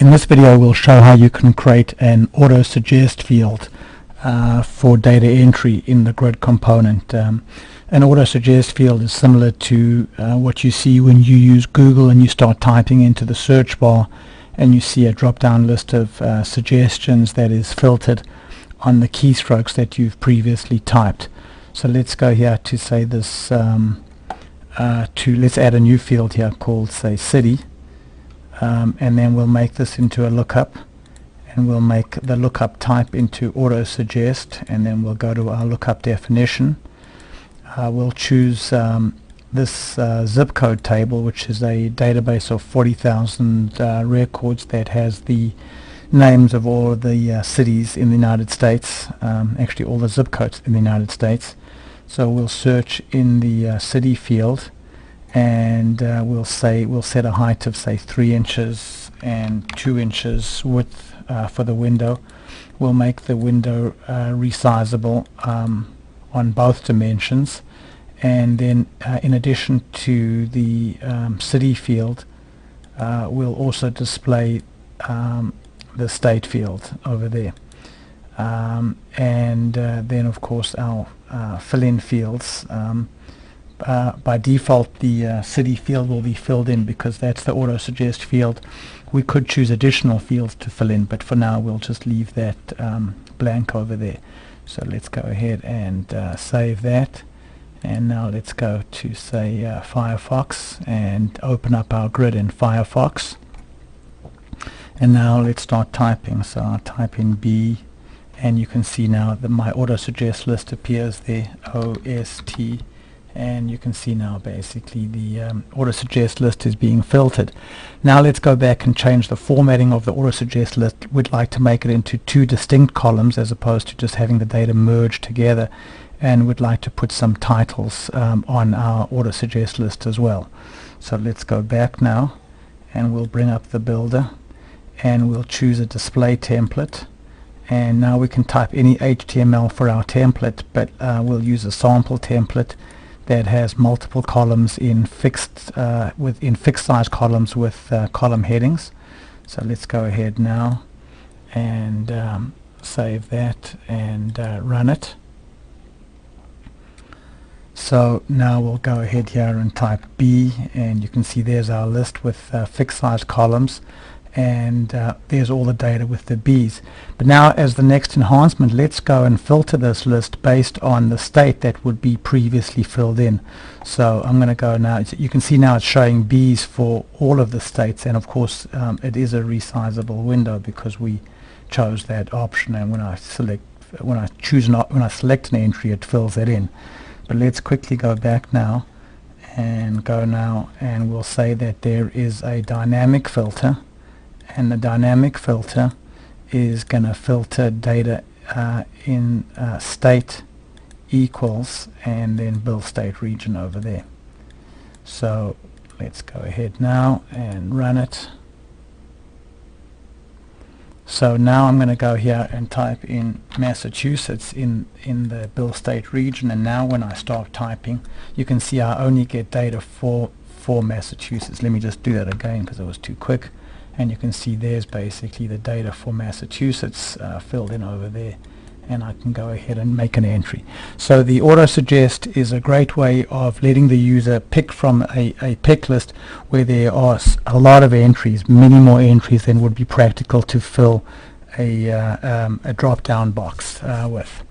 In this video we'll show how you can create an auto-suggest field for data entry in the grid component. An auto-suggest field is similar to what you see when you use Google and you start typing into the search bar and you see a drop-down list of suggestions that is filtered on the keystrokes that you've previously typed. So let's go here to say this, let's add a new field here called say city. And then we'll make this into a lookup, and we'll make the lookup type into auto-suggest, and then we'll go to our lookup definition. We'll choose this zip code table, which is a database of 40,000 records that has the names of all of the cities in the United States, actually all the zip codes in the United States. So we'll search in the city field, and we'll set a height of say 3 inches and 2 inches width for the window. We'll make the window resizable on both dimensions, and then in addition to the city field, we'll also display the state field over there, and then of course our fill-in fields. By default the city field will be filled in because that's the auto-suggest field. We could choose additional fields to fill in, but for now we'll just leave that blank over there. So let's go ahead and save that, and now let's go to say Firefox and open up our grid in Firefox, and now let's start typing. So I'll type in B, and you can see now that my auto-suggest list appears there, OST, and you can see now basically the auto-suggest list is being filtered. Now let's go back and change the formatting of the auto-suggest list. We'd like to make it into 2 distinct columns as opposed to just having the data merged together, and we'd like to put some titles on our auto-suggest list as well. So let's go back now, and we'll bring up the builder, and we'll choose a display template, and now we can type any HTML for our template, but we'll use a sample template that has multiple columns in fixed size columns with column headings. So let's go ahead now and save that and run it. So now we'll go ahead here and type B, and you can see there's our list with fixed size columns, and there's all the data with the B's. But now as the next enhancement, let's go and filter this list based on the state that would be previously filled in. So I'm going to go now, you can see now it's showing B's for all of the states, and of course it is a resizable window because we chose that option, and when I select an entry it fills it in. But let's quickly go back now and we'll say that there is a dynamic filter, and the dynamic filter is going to filter data in state equals and then bill state region over there. So let's go ahead now and run it. So now I'm going to go here and type in Massachusetts in the bill state region, and now when I start typing you can see I only get data for Massachusetts. Let me just do that again because it was too quick. And you can see there's basically the data for Massachusetts filled in over there, and I can go ahead and make an entry. So the auto-suggest is a great way of letting the user pick from a pick list where there are a lot of entries, many more entries than would be practical to fill a drop-down box with.